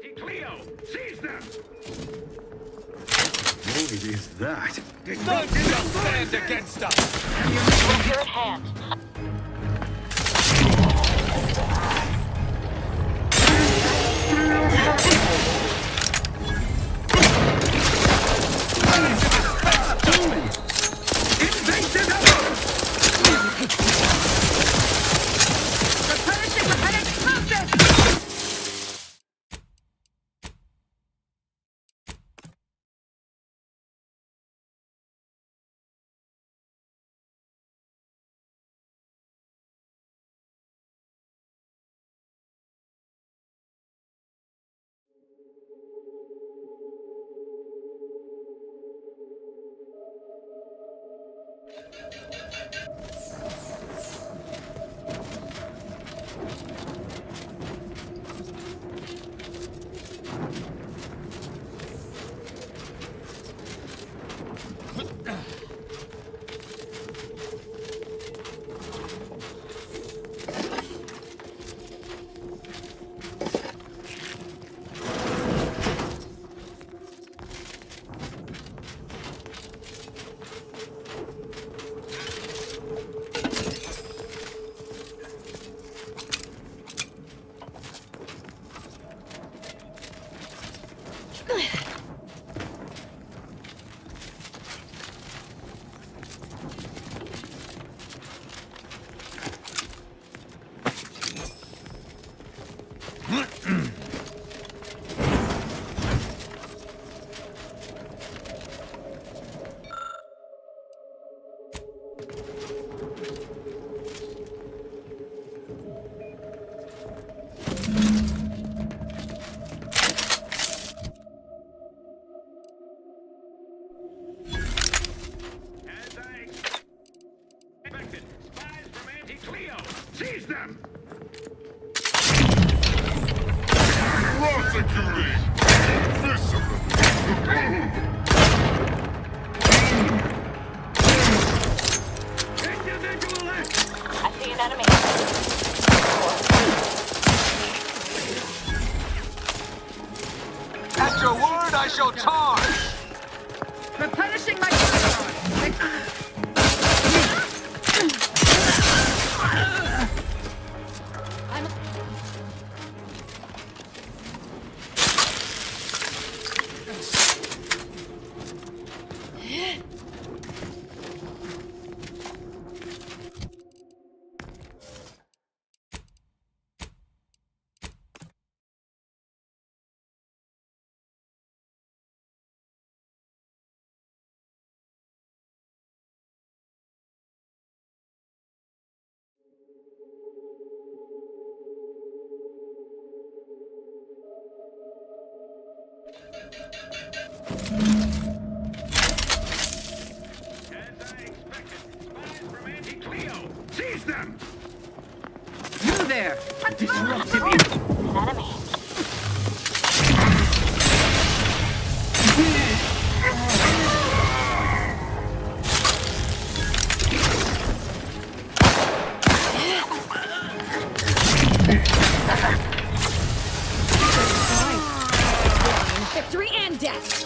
Anti-Cleo! Seize them! What is that? Don't just stand against us! You're at hand. Seize them! Prosecuting! Individual X! I see an enemy. At your word, I shall charge! Replenishing my firearms. Seize them! You there! Disruptive An enemy. Victory and death.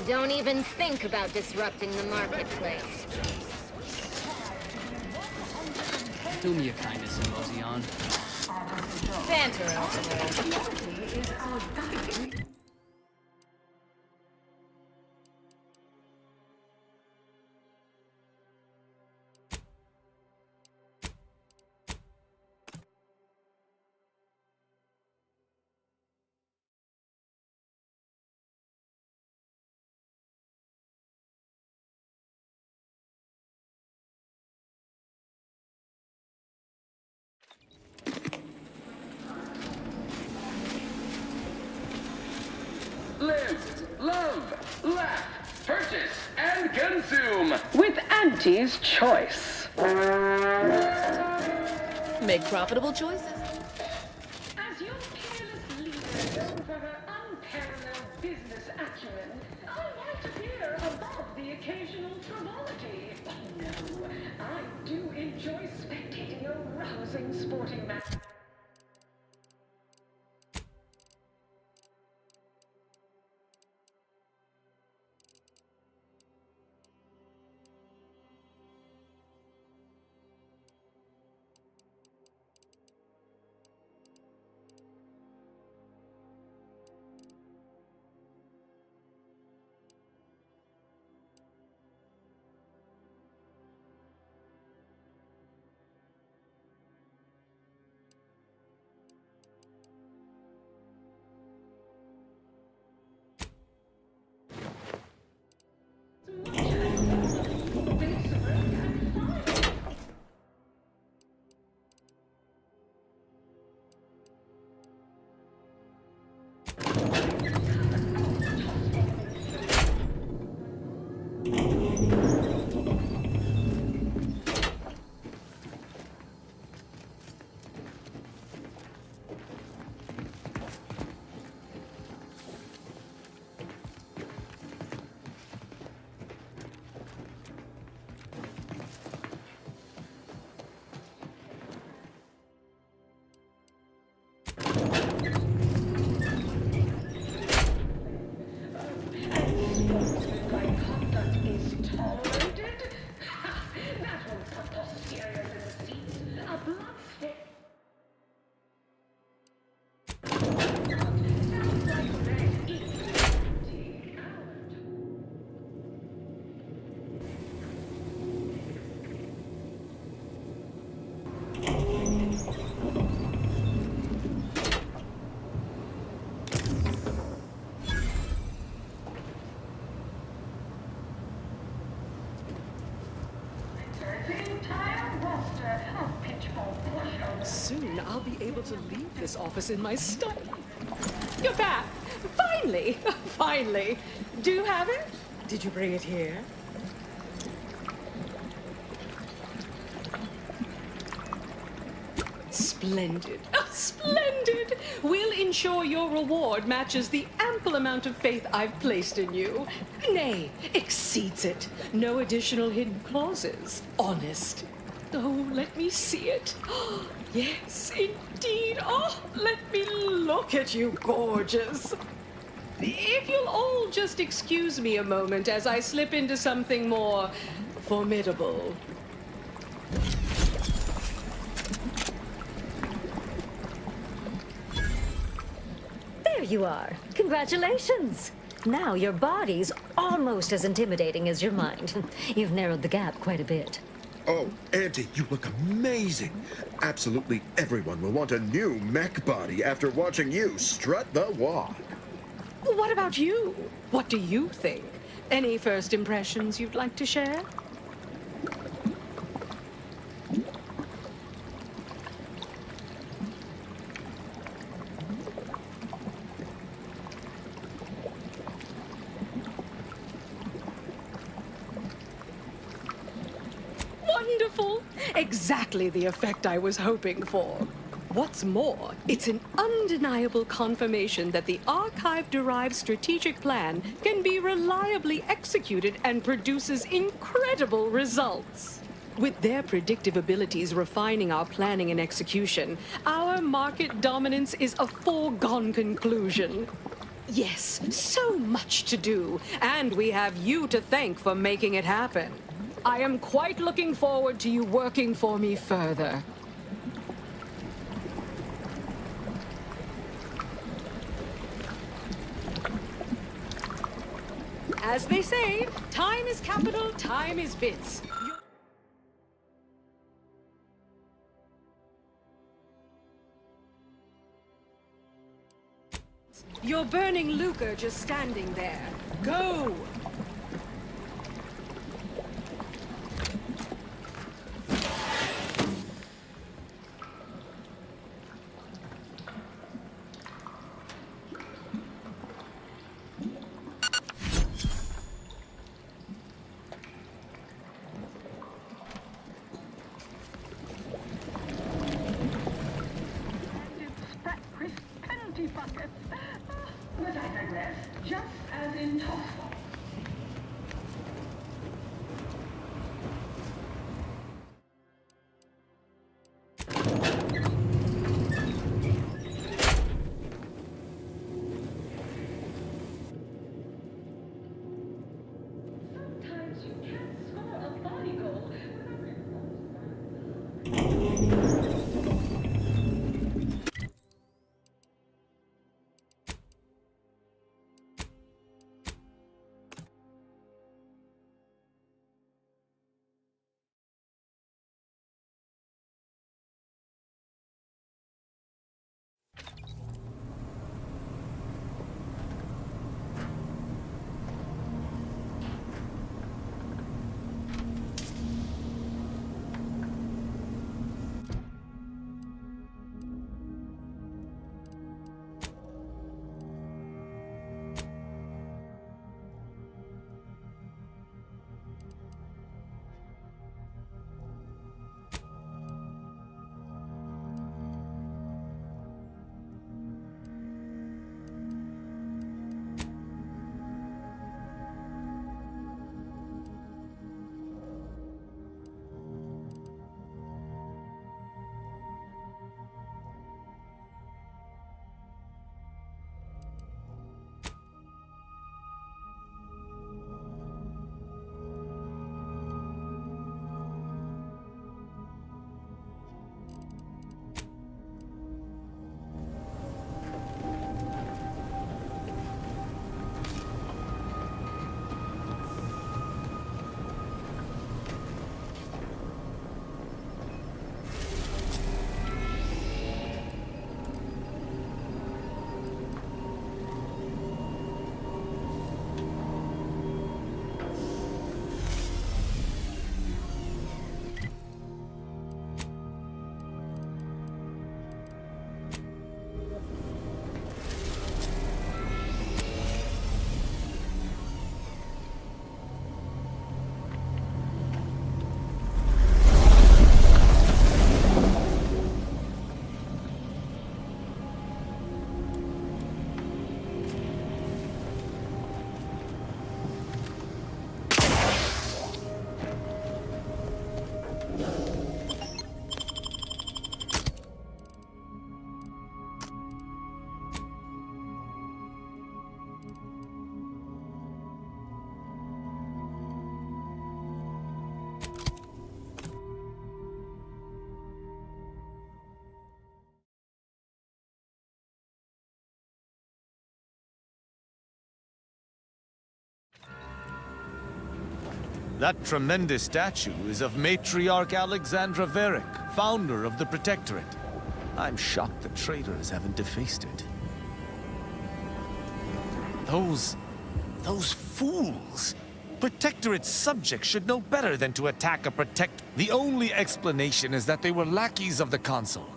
Don't even think about disrupting the marketplace. Do me a kindness, Emozion. Banter elsewhere. Live, love, laugh, purchase, and consume with Auntie's Choice. Make profitable choices. As your peerless leader known for her unparalleled business acumen, I might appear above the occasional frivolity. Oh no, I do enjoy spectating a rousing sporting match. Soon I'll be able to leave this office in my study. You're back. Finally. Finally. Do you have it? Did you bring it here? Splendid. Oh, splendid! We'll ensure your reward matches the ample amount of faith I've placed in you. Nay, exceeds it. No additional hidden clauses. Honest. Oh, let me see it. Yes, indeed. Oh, let me look at you, gorgeous. If you'll all just excuse me a moment as I slip into something more formidable. There you are. Congratulations. Now your body's almost as intimidating as your mind. You've narrowed the gap quite a bit. Oh, Auntie, you look amazing. Absolutely everyone will want a new mech body after watching you strut the walk. What about you? What do you think? Any first impressions you'd like to share? Wonderful! Exactly the effect I was hoping for. What's more, it's an undeniable confirmation that the Archive-derived strategic plan can be reliably executed and produces incredible results. With their predictive abilities refining our planning and execution, our market dominance is a foregone conclusion. Yes, so much to do, and we have you to thank for making it happen. I am quite looking forward to you working for me further. As they say, time is capital, time is bits. You're burning lucre just standing there. Go! But I digress, just as in Tosco. Sometimes you can't score a body goal That tremendous statue is of Matriarch Alexandra Varick, founder of the Protectorate. I'm shocked the traitors haven't defaced it. Those fools! Protectorate subjects should know better than to attack a The only explanation is that they were lackeys of the Consul.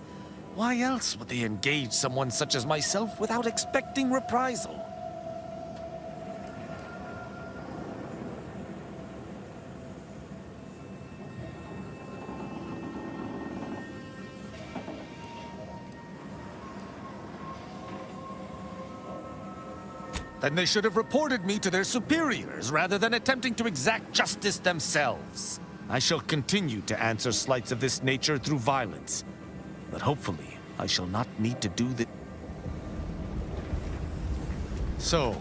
Why else would they engage someone such as myself without expecting reprisal? Then they should have reported me to their superiors rather than attempting to exact justice themselves. I shall continue to answer slights of this nature through violence. But hopefully, I shall not need to do that. So,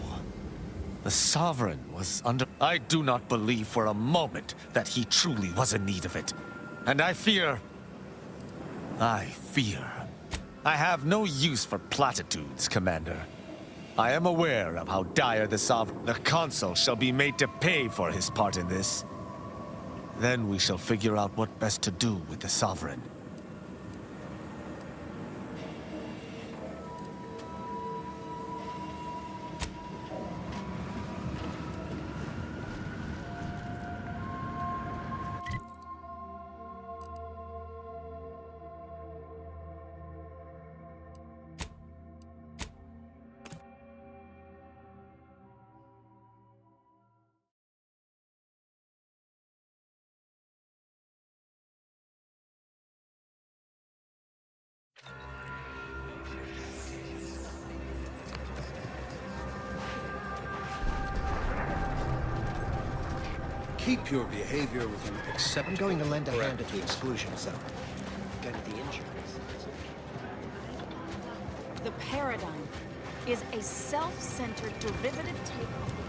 the Sovereign was under... I do not believe for a moment that he truly was in need of it. And I fear... I have no use for platitudes, Commander. I am aware of how dire the Consul shall be made to pay for his part in this. Then we shall figure out what best to do with the Sovereign. Keep your behavior with you, except... I'm going to lend a hand at the exclusion zone. Get the injuries. The paradigm is a self-centered derivative take on the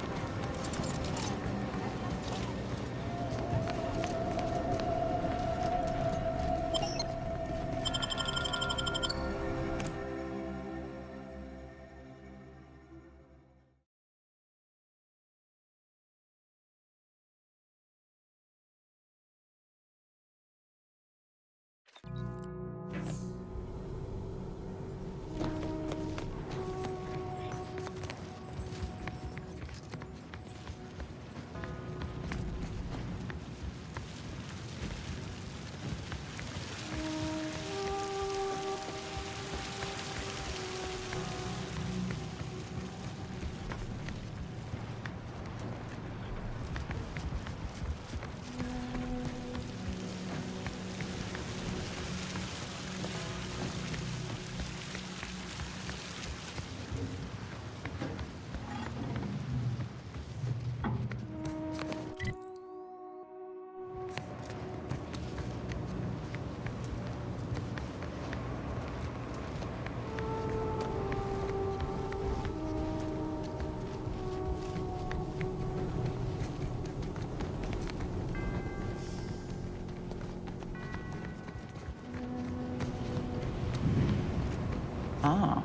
Oh,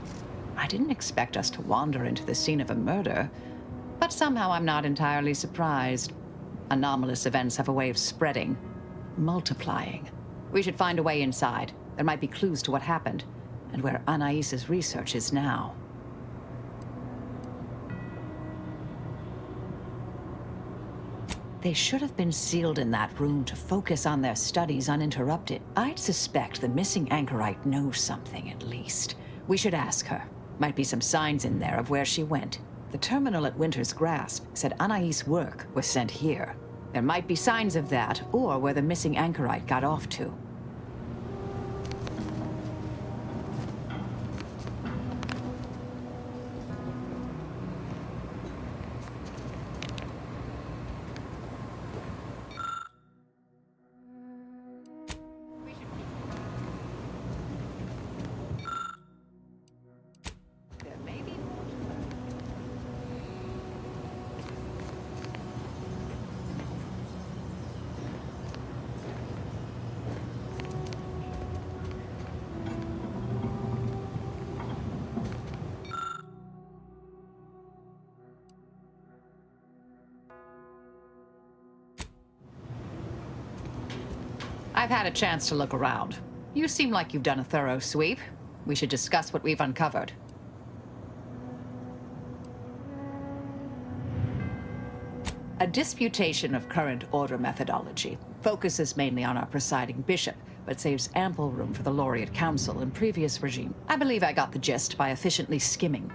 I didn't expect us to wander into the scene of a murder, but somehow I'm not entirely surprised. Anomalous events have a way of spreading, multiplying. We should find a way inside. There might be clues to what happened, and where Anais's research is now. They should have been sealed in that room to focus on their studies uninterrupted. I'd suspect the missing anchorite knows something, at least. We should ask her. Might be some signs in there of where she went. The terminal at Winter's Grasp said Anais' work was sent here. There might be signs of that, or where the missing anchorite got off to. I've had a chance to look around. You seem like you've done a thorough sweep. We should discuss what we've uncovered. A disputation of current order methodology focuses mainly on our presiding bishop, but saves ample room for the Laureate Council and previous regime. I believe I got the gist by efficiently skimming.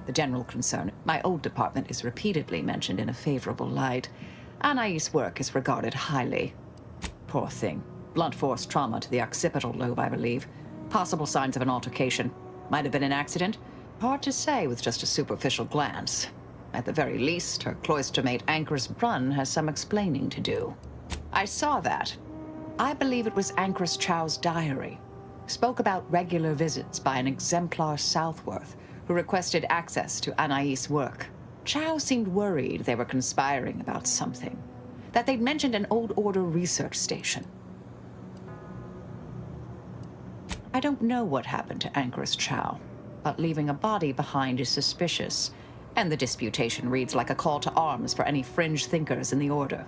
The general concern, my old department is repeatedly mentioned in a favorable light. Anais' work is regarded highly. Poor thing. Blunt force trauma to the occipital lobe, I believe. Possible signs of an altercation. Might have been an accident. Hard to say with just a superficial glance. At the very least, her cloister mate Anchor's Brunn has some explaining to do. I saw that. I believe it was Anchoress Chow's diary. Spoke about regular visits by an exemplar Southworth, who requested access to Anais' work. Chow seemed worried they were conspiring about something. That they'd mentioned an Old Order research station. I don't know what happened to Anchoress Chow, but leaving a body behind is suspicious, and the disputation reads like a call to arms for any fringe thinkers in the Order.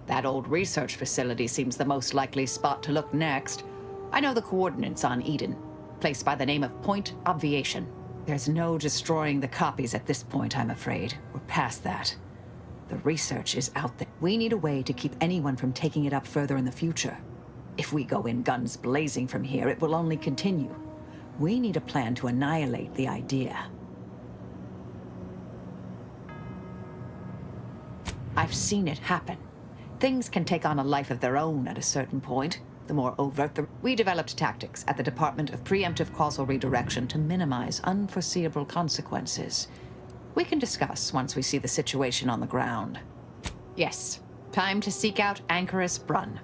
That old research facility seems the most likely spot to look next. I know the coordinates on Eden, placed by the name of Point Obviation. There's no destroying the copies at this point, I'm afraid. We're past that. The research is out there. We need a way to keep anyone from taking it up further in the future. If we go in guns blazing from here, it will only continue. We need a plan to annihilate the idea. I've seen it happen. Things can take on a life of their own at a certain point. The more overt we developed tactics at the Department of Preemptive Causal Redirection to minimize unforeseeable consequences. We can discuss once we see the situation on the ground. Yes, time to seek out Anchoress Brunn.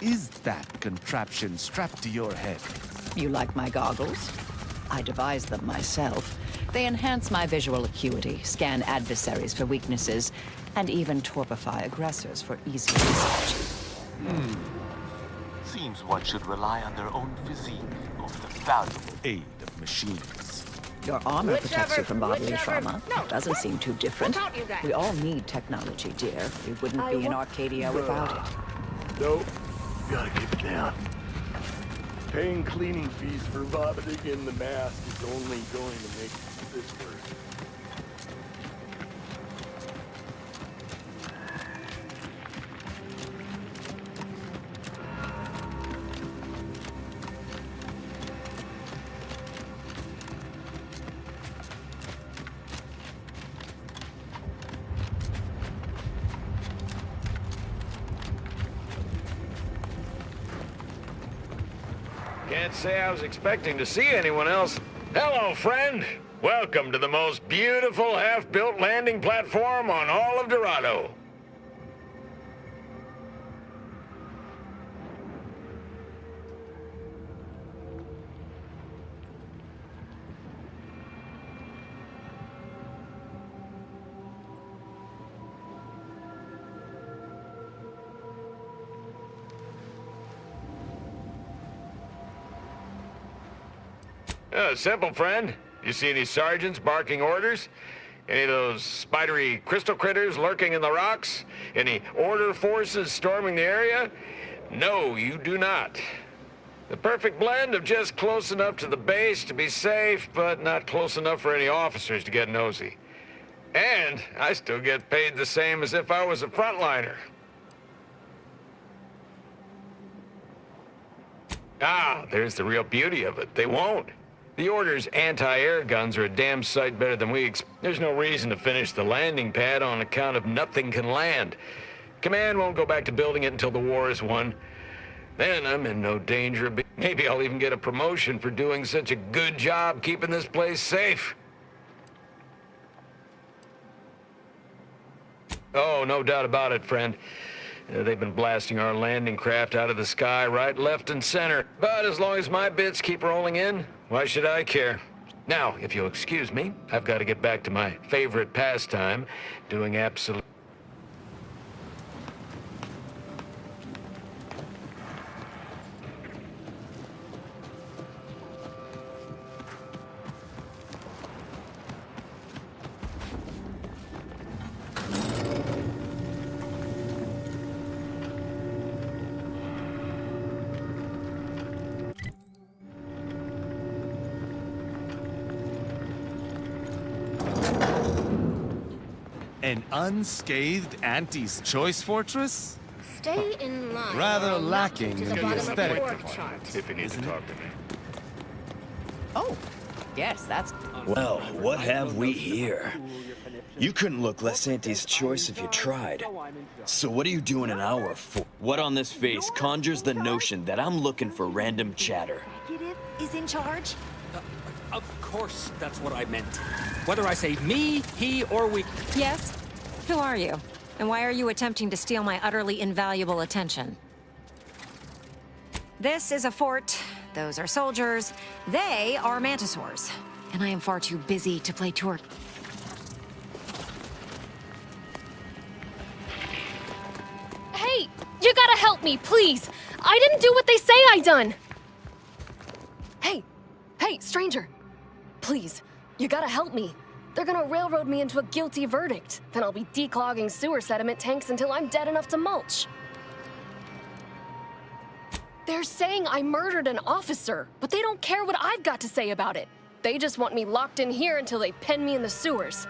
is that contraption strapped to your head? You like my goggles? I devised them myself. They enhance my visual acuity, scan adversaries for weaknesses, and even torpify aggressors for easy research. Seems one should rely on their own physique over the valuable aid of machines. Your armor protects you from bodily whichever- trauma. no, Doesn't seem too different. I taught you that. We all need technology, dear. We wouldn't be in Arcadia without it. Nope. Gotta keep it down. Paying cleaning fees for vomiting in the mask is only going to make this worse. Can't say I was expecting to see anyone else. Hello, friend. Welcome to the most beautiful half-built landing platform on all of Dorado. Simple, friend. You see any sergeants barking orders? Any of those spidery crystal critters lurking in the rocks? Any order forces storming the area? No, you do not. The perfect blend of just close enough to the base to be safe, but not close enough for any officers to get nosy. And I still get paid the same as if I was a frontliner. Ah, there's the real beauty of it. They won't. The Order's anti-air guns are a damn sight better than There's no reason to finish the landing pad on account of nothing can land. Command won't go back to building it until the war is won. Then I'm in no danger of maybe I'll even get a promotion for doing such a good job keeping this place safe. Oh, no doubt about it, friend. They've been blasting our landing craft out of the sky right, left, and center. But as long as my bits keep rolling in, why should I care? Now, if you'll excuse me, I've got to get back to my favorite pastime, doing absolute... An unscathed Auntie's Choice Fortress? Stay in line. Rather or I'll knock you lacking to in the the bottom of the aesthetic org department, chart. If you need to talk to me. Oh, yes, that's... Well, what have we here? You couldn't look less Auntie's Choice if you tried. So what are you doing an hour for? What on this face conjures the notion that I'm looking for random chatter? Executive is in charge? Of course, that's what I meant. Whether I say me, he, or we... Yes? Who are you? And why are you attempting to steal my utterly invaluable attention? This is a fort. Those are soldiers. They are mantisaurs. And I am far too busy to play tour. Hey, you gotta help me, please. I didn't do what they say I done. Hey, stranger. Please, you gotta help me. They're gonna railroad me into a guilty verdict. Then I'll be declogging sewer sediment tanks until I'm dead enough to mulch. They're saying I murdered an officer, but they don't care what I've got to say about it. They just want me locked in here until they pen me in the sewers.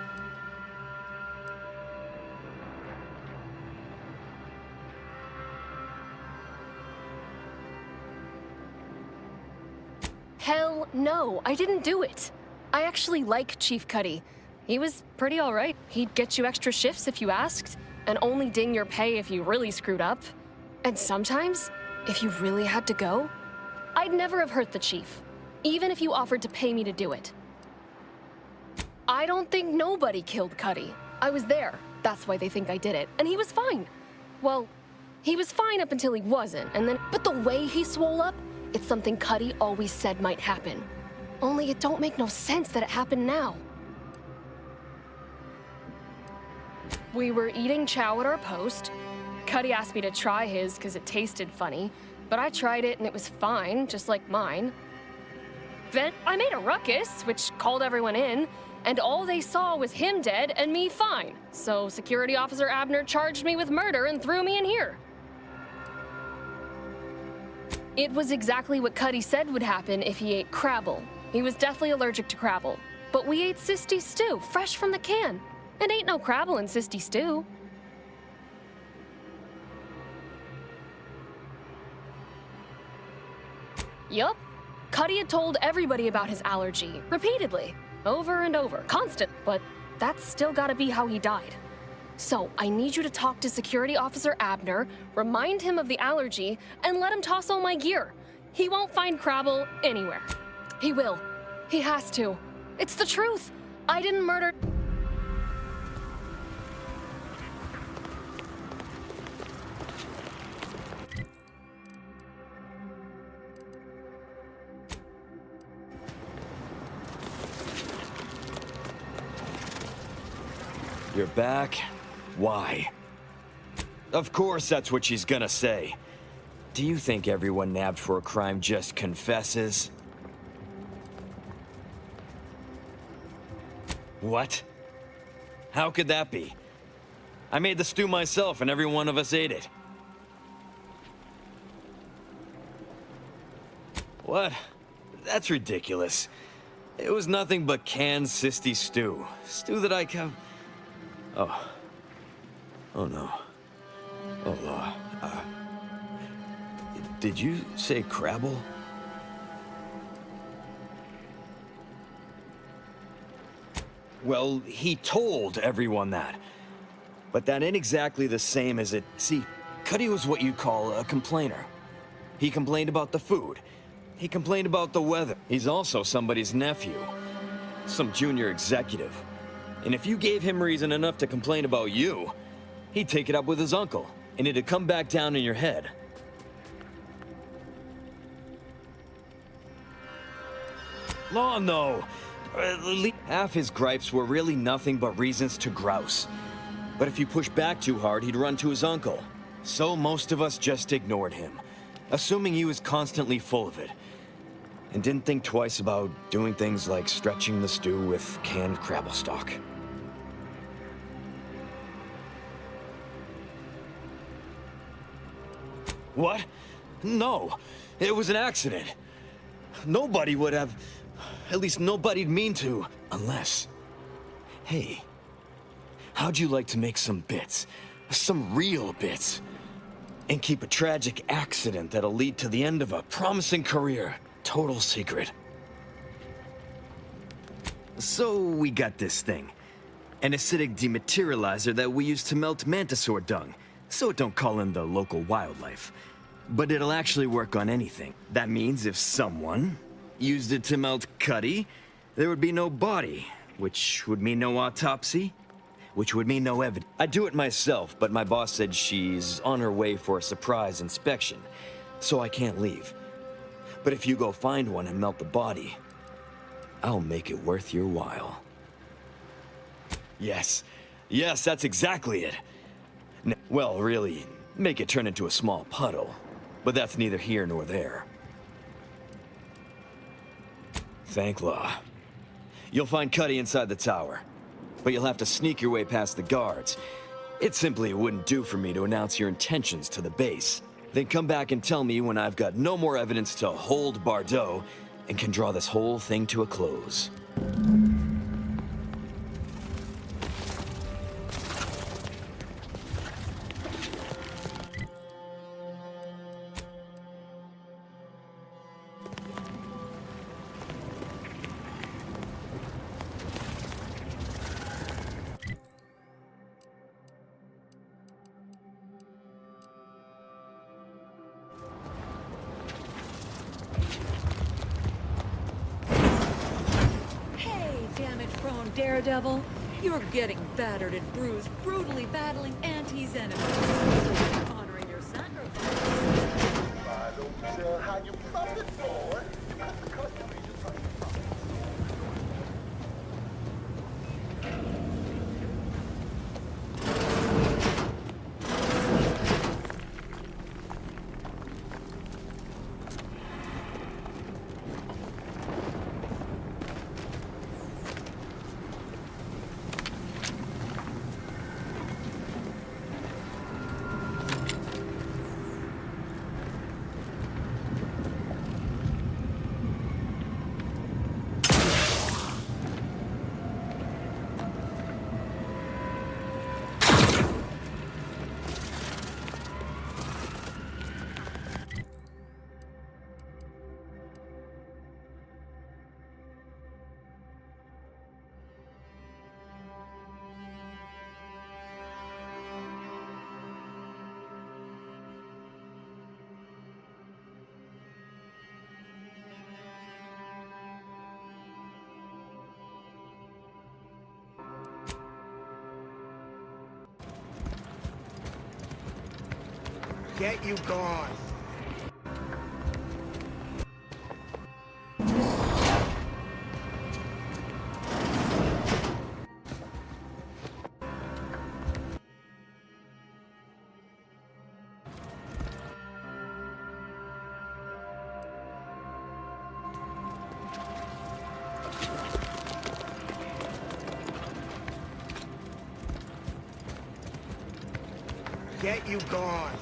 Hell no, I didn't do it. I actually like Chief Cuddy. He was pretty alright. He'd get you extra shifts if you asked, and only ding your pay if you really screwed up. And sometimes, if you really had to go, I'd never have hurt the Chief, even if you offered to pay me to do it. I don't think nobody killed Cuddy. I was there. That's why they think I did it, and he was fine. Well, He was fine up until he wasn't, and then... But the way he swole up, it's something Cuddy always said might happen. Only it don't make no sense that it happened now. We were eating chow at our post. Cuddy asked me to try his because it tasted funny, but I tried it and it was fine, just like mine. Then I made a ruckus, which called everyone in, and all they saw was him dead and me fine. So Security Officer Abner charged me with murder and threw me in here. It was exactly what Cuddy said would happen if he ate Crabble. He was deathly allergic to Crabble. But we ate Sisty stew, fresh from the can. And ain't no Crabble in Sisty stew. Yup. Cuddy had told everybody about his allergy, repeatedly, over and over, constant, but that's still gotta be how he died. So, I need you to talk to Security Officer Abner, remind him of the allergy, and let him toss all my gear. He won't find Crabble anywhere. He will. He has to. It's the truth. I didn't murder... You're back? Why? Of course that's what she's gonna say. Do you think everyone nabbed for a crime just confesses? What? How could that be? I made the stew myself and every one of us ate it. What? That's ridiculous. It was nothing but canned Sisty stew. Stew that I Oh. Oh no. Oh, did you say Crabble? Well, he told everyone that. But that ain't exactly the same as it... See, Cuddy was what you'd call a complainer. He complained about the food. He complained about the weather. He's also somebody's nephew. Some junior executive. And if you gave him reason enough to complain about you, he'd take it up with his uncle, and it'd come back down in your head. Law, no. Half his gripes were really nothing but reasons to grouse. But if you push back too hard, he'd run to his uncle. So most of us just ignored him, assuming he was constantly full of it, and didn't think twice about doing things like stretching the stew with canned Crabble stock. What? No, it was an accident. Nobody would have... At least nobody'd mean to, unless... Hey, how'd you like to make some bits? Some real bits? And keep a tragic accident that'll lead to the end of a promising career, total secret. So we got this thing. An acidic dematerializer that we use to melt mantisaur dung, so it don't call in the local wildlife. But it'll actually work on anything. That means if someone used it to melt Cuddy, there would be no body, which would mean no autopsy, which would mean no evidence. I'd do it myself, but my boss said she's on her way for a surprise inspection, so I can't leave. But if you go find one and melt the body, I'll make it worth your while. Yes, that's exactly it. Well, really, make it turn into a small puddle, but that's neither here nor there. Thanklaw. You'll find Cuddy inside the tower, but you'll have to sneak your way past the guards. It simply wouldn't do for me to announce your intentions to the base. Then come back and tell me when I've got no more evidence to hold Bardot and can draw this whole thing to a close. Damage-prone daredevil, you're getting battered and bruised, brutally battling Auntie's enemies. So you're honoring yourself. Get you gone. Get you gone.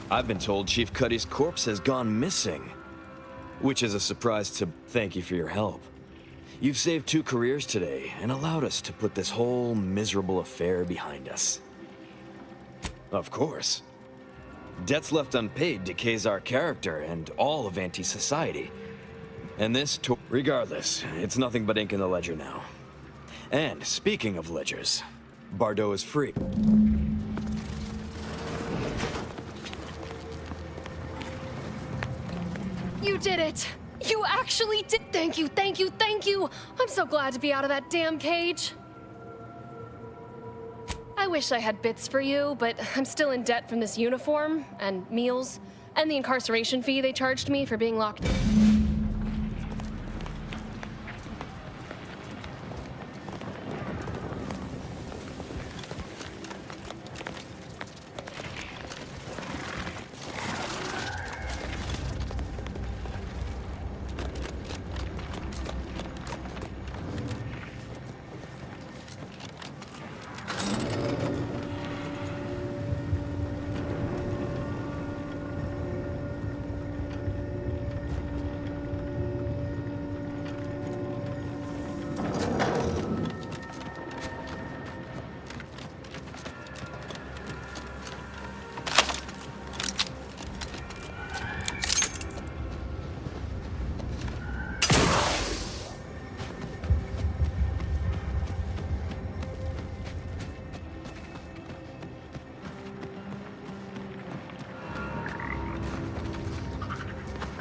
I've been told Chief Cuddy's corpse has gone missing. Which is a surprise to thank you for your help. You've saved 2 careers today and allowed us to put this whole miserable affair behind us. Of course. Debts left unpaid decays our character and all of anti-society. And this regardless, it's nothing but ink in the ledger now. And speaking of ledgers, Bardot is free. You did it! You actually did! Thank you, thank you, thank you! I'm so glad to be out of that damn cage. I wish I had bits for you, but I'm still in debt from this uniform, and meals, and the incarceration fee they charged me for being locked.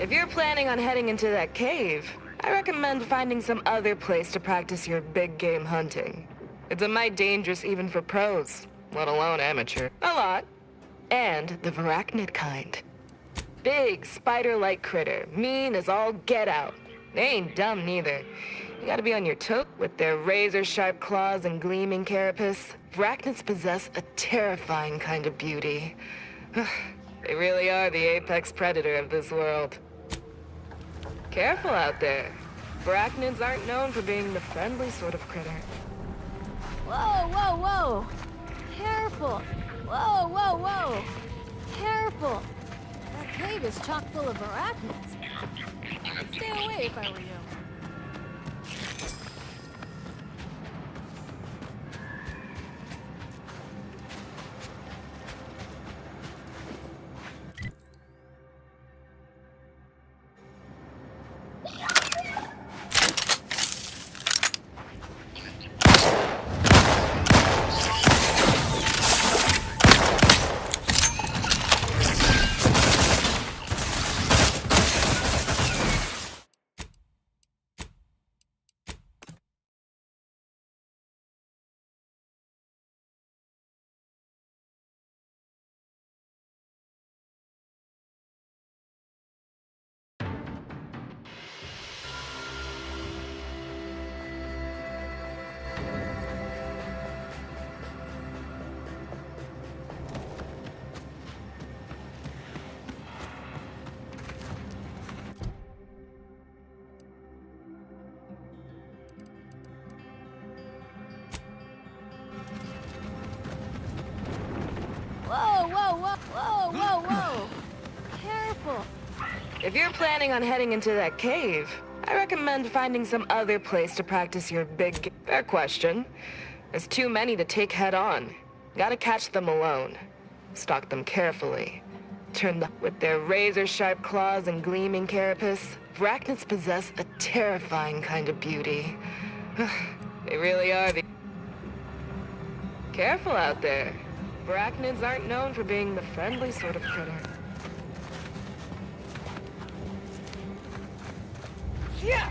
If you're planning on heading into that cave, I recommend finding some other place to practice your big game hunting. It's a mite dangerous even for pros, let alone amateur. A lot. And the Varachnid kind. Big, spider-like critter, mean as all get out. They ain't dumb neither. You gotta be on your toes. With their razor-sharp claws and gleaming carapace, Varachnids possess a terrifying kind of beauty. They really are the apex predator of this world. Careful out there. Varachnids aren't known for being the friendly sort of critter. Whoa, whoa, whoa! Careful! Whoa, whoa, whoa! Careful! That cave is chock full of arachnids. I'd stay away if I were you. Whoa, whoa, whoa, whoa, whoa, whoa! Careful! If you're planning on heading into that cave, I recommend finding some other place to practice your big... Fair question. There's too many to take head on. Gotta catch them alone. Stalk them carefully. With their razor-sharp claws and gleaming carapace, Varachnids possess a terrifying kind of beauty. They really are the... Careful out there. Varachnids aren't known for being the friendly sort of critter. Yeah!